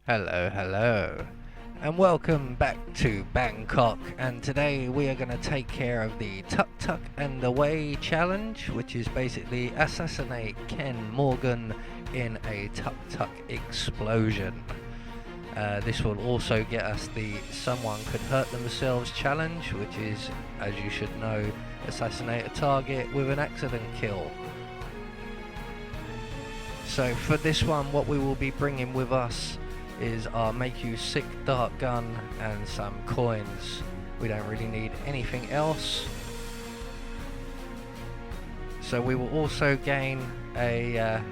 Hello, hello, and welcome back to Bangkok. And today we are going to take care of the Tuk Tuk Away challenge, which is basically assassinate Ken Morgan in a tuk tuk explosion. This will also get us the someone could hurt themselves challenge, which is, as you should know, assassinate a target with an accident kill. So for this one, what we will be bringing with us is our make you sick dart gun and some coins. We don't really need anything else. So we will also gain a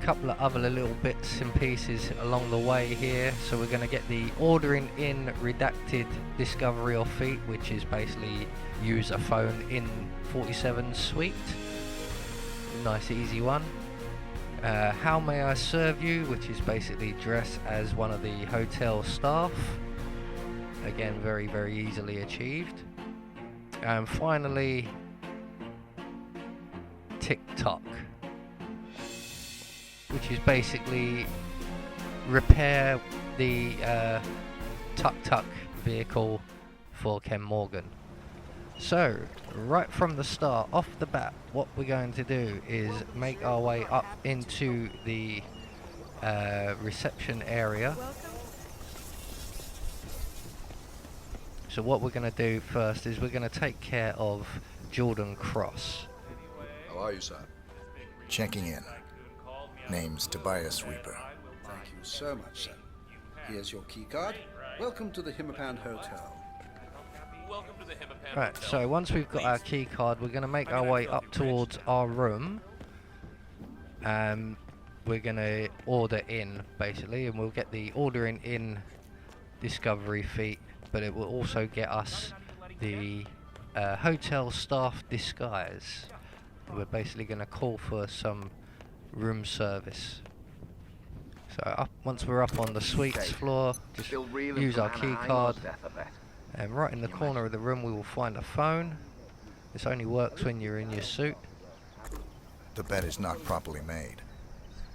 couple of other little bits and pieces along the way here. So we're going to get the ordering in redacted discovery or feat, which is basically use a phone in 47 suite. Nice easy one. How may I serve you, which is basically dress as one of the hotel staff. Again, very easily achieved. And finally, TikTok, which is basically repair the tuk tuk vehicle for Ken Morgan. So, right from the start, off the bat, what we're going to do is make our way up into the reception area. So what we're going to do first is we're going to take care of Jordan Cross. How are you, sir? Checking in. Name's Tobias Reaper. Thank you so much, sir. Here's your key card. Welcome to the Hitman Hotel. Right, so once we've got our key card, we're going to make our way up towards our room. And we're going to order in, basically, and we'll get the ordering in discovery feat, but it will also get us the hotel staff disguise. We're basically going to call for some room service. So once we're up on the suites floor, just use our key card. And right in the corner of the room we will find a phone. This only works when you're in your suit. The bed is not properly made.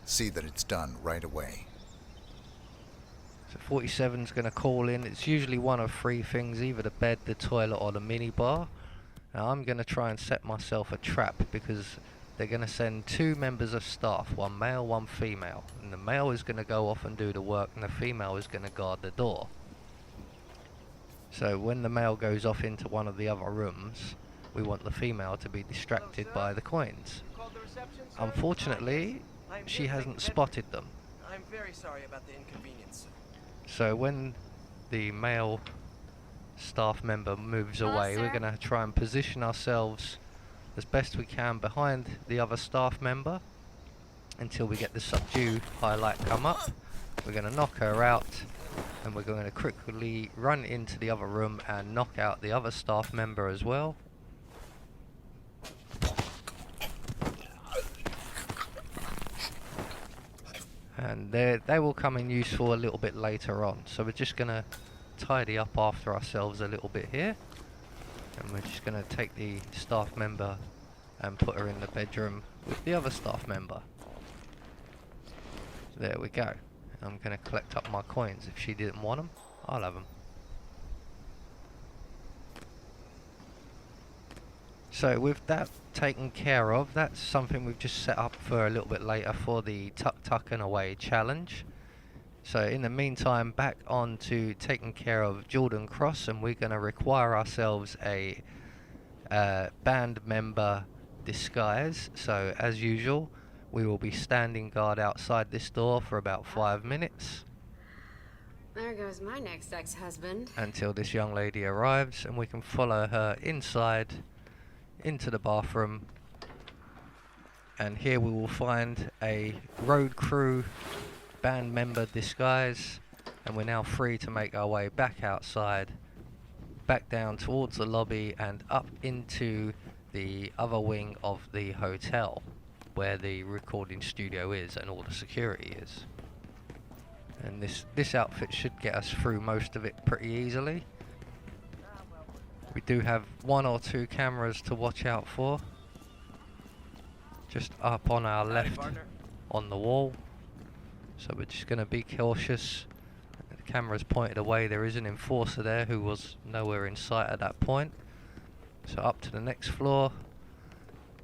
See that it's done right away. So 47's going to call in. It's usually one of three things, either the bed, the toilet or the minibar. Now I'm going to try and set myself a trap because they're going to send two members of staff, one male, one female. And the male is going to go off and do the work and the female is going to guard the door. So when the male goes off into one of the other rooms, we want the female to be distracted by the coins. Unfortunately, she hasn't spotted them. I'm very sorry about the inconvenience. So when the male staff member moves away, we're going to try and position ourselves as best we can behind the other staff member until we get the subdue highlight come up. We're going to knock her out. And we're going to quickly run into the other room and knock out the other staff member as well. And they will come in useful a little bit later on. So we're just going to tidy up after ourselves a little bit here. And we're just going to take the staff member and put her in the bedroom with the other staff member. There we go. I'm going to collect up my coins. If she didn't want them, I'll have them. So with that taken care of, that's something we've just set up for a little bit later for the Tuk Tuk Away challenge. So in the meantime, back on to taking care of Jordan Cross, and we're going to require ourselves a band member disguise. So as usual, we will be standing guard outside this door for about 5 minutes. There goes my next ex-husband. Until this young lady arrives and we can follow her inside into the bathroom. And here we will find a road crew band member disguise. And we're now free to make our way back outside, back down towards the lobby and up into the other wing of the hotel, where the recording studio is and all the security is. And this outfit should get us through most of it pretty easily. We do have 1 or 2 cameras to watch out for. Just up on our left on the wall. So we're just going to be cautious camera's pointed away, there is an enforcer there who was nowhere in sight at that point. So up to the next floor.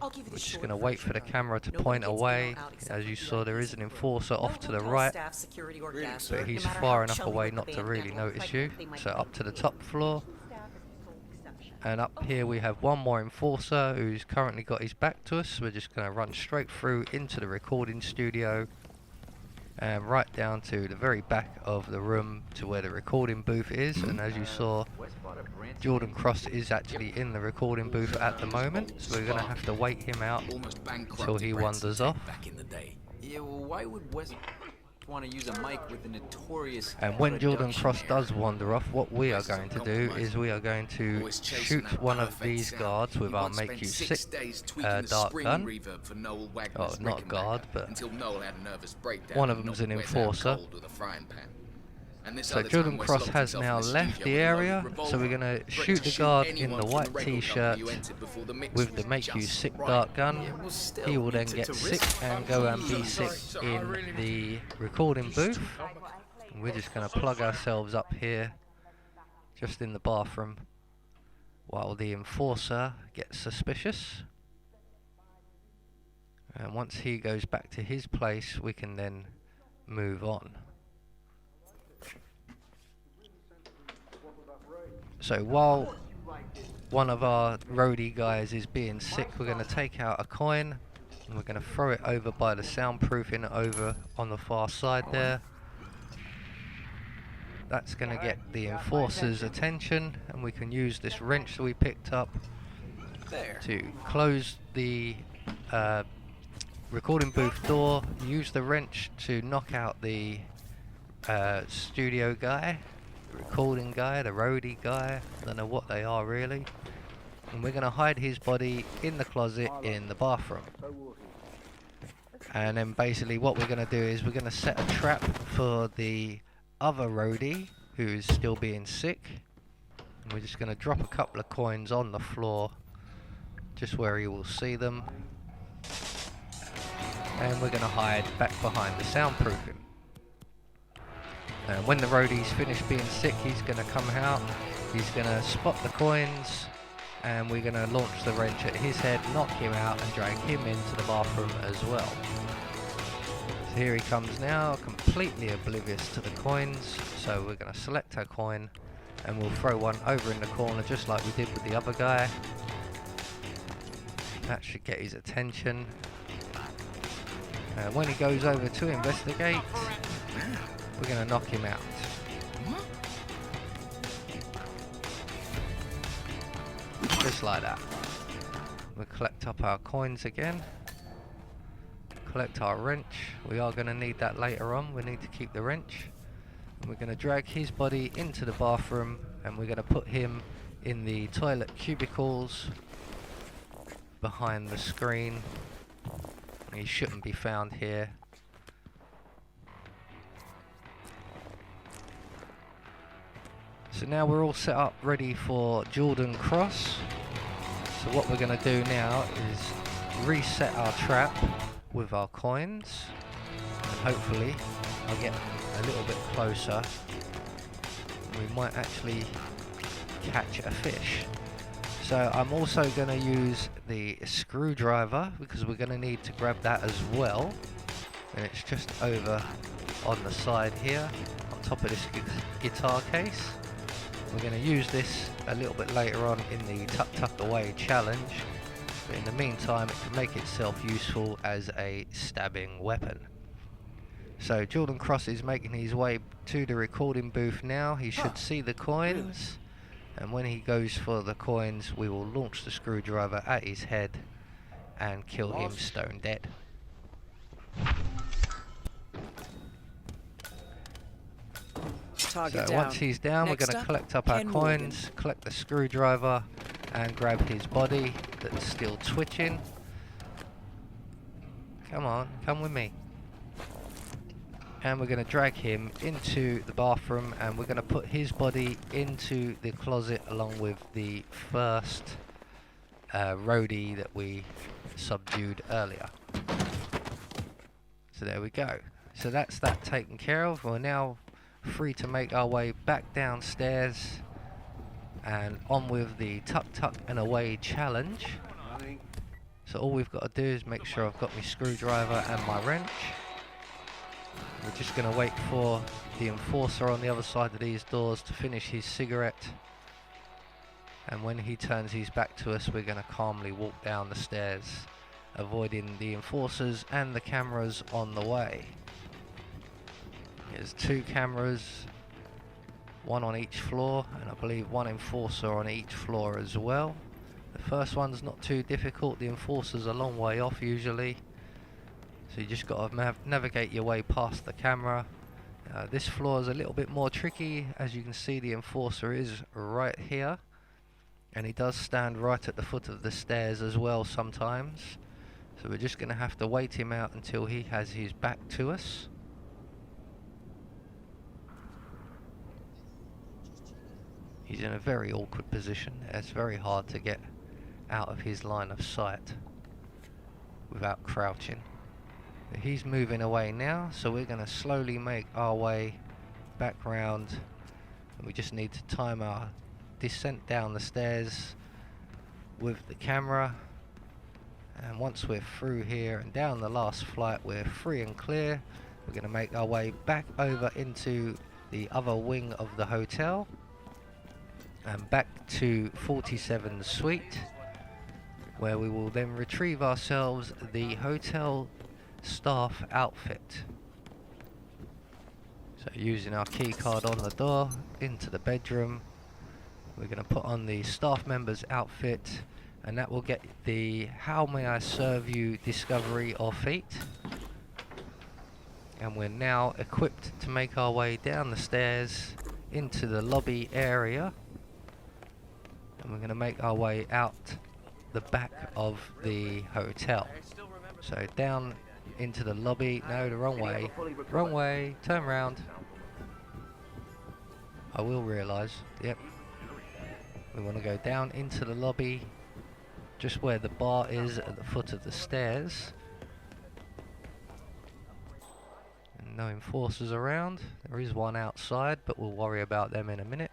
I'll give you We're the just short going to wait for the version. camera to No one point gets in or away. out except As for you saw, there is an VIP enforcer off to the hotel right, staff, security, or Greetings, guests, sir. but he's no matter far how enough chummy away with the not to band really handle. notice you. So up to the top floor. And up here we have one more enforcer who's currently got his back to us. We're just going to run straight through into the recording studio and right down to the very back of the room to where the recording booth is. And as you saw, Jordan Cross is actually in the recording booth at the moment, so we're going to have to wait him out until he wanders off. Back in the day. Yeah, well, why would West want to use a mic with a notorious And when Jordan production Cross error? does wander off, what we are going to do is we are going to shoot one of these guards with our Make You Sick dart gun. Oh, not guard, but one of them's an enforcer. So Jordan Cross has now left the area, so we're going to shoot the guard in the white t-shirt with the Make You Sick dart gun. He will then get sick and go and be sick in the recording booth. And we're just going to plug ourselves up here, just in the bathroom, while the enforcer gets suspicious. And once he goes back to his place, we can then move on. So while one of our roadie guys is being sick, we're going to take out a coin and we're going to throw it over by the soundproofing over on the far side there. That's going to get the enforcer's attention, and we can use this wrench that we picked up to close the recording booth door, use the wrench to knock out the studio guy, the recording guy, the roadie guy, I don't know what they are really, and we're going to hide his body in the closet in the bathroom. And then basically what we're going to do is we're going to set a trap for the other roadie who is still being sick, and we're just going to drop a couple of coins on the floor just where he will see them, and we're going to hide back behind the soundproofing. And when the roadie's finished being sick, he's going to come out, he's going to spot the coins, and we're going to launch the wrench at his head, knock him out and drag him into the bathroom as well. So here he comes now, completely oblivious to the coins. So we're going to select our coin and we'll throw one over in the corner just like we did with the other guy. That should get his attention. And when he goes over to investigate, we're going to knock him out. Just like that. We'll collect up our coins again. Collect our wrench. We are going to need that later on. We need to keep the wrench. And we're going to drag his body into the bathroom, and we're going to put him in the toilet cubicles behind the screen. He shouldn't be found here. So now we're all set up ready for Jordan Cross. So what we're going to do now is reset our trap with our coins, and hopefully I'll get a little bit closer. We might actually catch a fish. So I'm also going to use the screwdriver because we're going to need to grab that as well, and it's just over on the side here on top of this guitar case. We're going to use this a little bit later on in the Tuk Tuk Away challenge, but in the meantime it can make itself useful as a stabbing weapon. So Jordan Cross is making his way to the recording booth now. He should see the coins, and when he goes for the coins we will launch the screwdriver at his head and kill him stone dead. Target So down. once he's down, Next we're going to up, collect up our Ken Morgan. coins, collect the screwdriver, and grab his body that's still twitching. Come on, come with me. And we're going to drag him into the bathroom, and we're going to put his body into the closet along with the first roadie that we subdued earlier. So there we go. So that's that taken care of. We're now free to make our way back downstairs and on with the Tuk Tuk and Away challenge. So all we've got to do is make sure I've got my screwdriver and my wrench. We're just going to wait for the enforcer on the other side of these doors to finish his cigarette. And when he turns his back to us, we're going to calmly walk down the stairs, avoiding the enforcers and the cameras on the way. There's 2 cameras, 1 on each floor, and I believe 1 enforcer on each floor as well. The first one's not too difficult, the enforcer's a long way off usually. So you just got to navigate your way past the camera. This floor is a little bit more tricky. As you can see, the enforcer is right here. And he does stand right at the foot of the stairs as well sometimes. So we're just going to have to wait him out until he has his back to us. He's in a very awkward position. It's very hard to get out of his line of sight without crouching. But he's moving away now, so we're going to slowly make our way back round. And we just need to time our descent down the stairs with the camera. And once we're through here and down the last flight, we're free and clear. We're going to make our way back over into the other wing of the hotel and back to 47 Suite, where we will then retrieve ourselves the hotel staff outfit. So using our key card on the door into the bedroom, we're going to put on the staff member's outfit, and that will get the "How may I serve you" discovery or feat. And we're now equipped to make our way down the stairs into the lobby area, and we're going to make our way out the back of the hotel. So down into the lobby. No, the wrong way. Wrong way. Turn round. I will realise. Yep. We want to go down into the lobby, just where the bar is at the foot of the stairs. And no enforcers around. There is one outside, but we'll worry about them in a minute.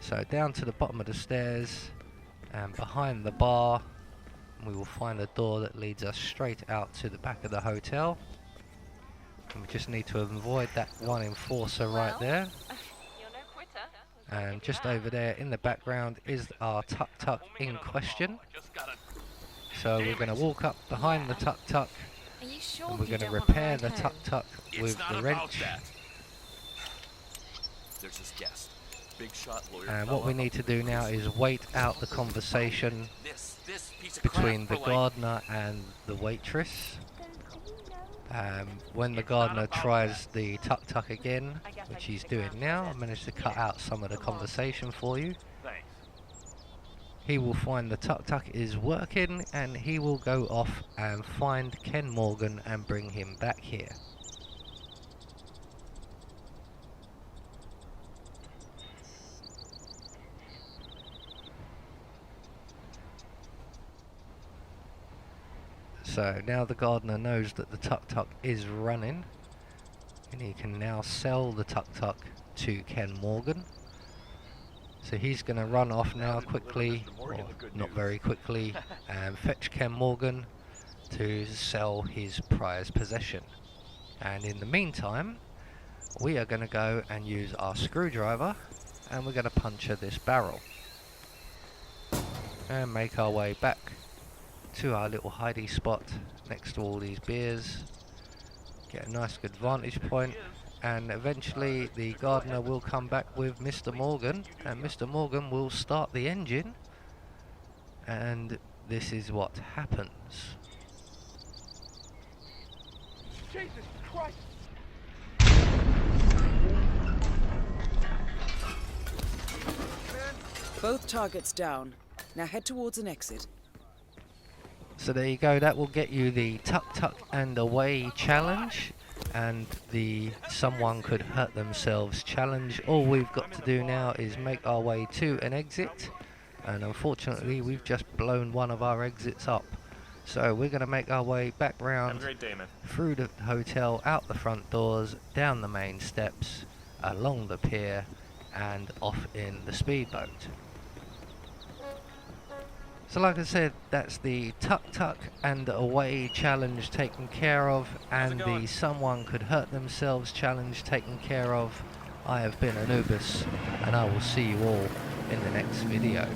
So down to the bottom of the stairs, and behind the bar we will find a door that leads us straight out to the back of the hotel. And we just need to avoid that one enforcer right there. And just over there in the background is our Tuk Tuk in question. So we're going to walk up behind the Tuk Tuk, and we're going to repair the Tuk Tuk with the wrench. There's this guest. Big shot lawyer. And what we need to do now is wait out the conversation between the gardener and the waitress. When the gardener tries the Tuk Tuk again, which he's doing now, I managed to cut out some of the conversation for you. He will find the Tuk Tuk is working, and he will go off and find Ken Morgan and bring him back here. So now the gardener knows that the Tuk Tuk is running, and he can now sell the Tuk Tuk to Ken Morgan. So he's going to run off now quickly, or not very quickly, and fetch Ken Morgan to sell his prized possession. And in the meantime, we are going to go and use our screwdriver, and we're going to puncture this barrel and make our way back to our little hidey spot next to all these beers, get a nice good vantage point, and eventually the gardener will come back with Mr. Morgan, and Mr. Morgan will start the engine, and this is what happens. Jesus Christ! Both targets down. Now head towards an exit. So there you go, that will get you the Tuk Tuk and Away challenge and the Someone Could Hurt Themselves challenge. All we've got to do now is make our way to an exit, and unfortunately we've just blown one of our exits up. So we're going to make our way back Have a round great day, man. through the hotel, out the front doors, down the main steps, along the pier, and off in the speedboat. So like I said, that's the Tuk Tuk and Away challenge taken care of, and the Someone Could Hurt Themselves challenge taken care of. I have been Anubis, and I will see you all in the next video.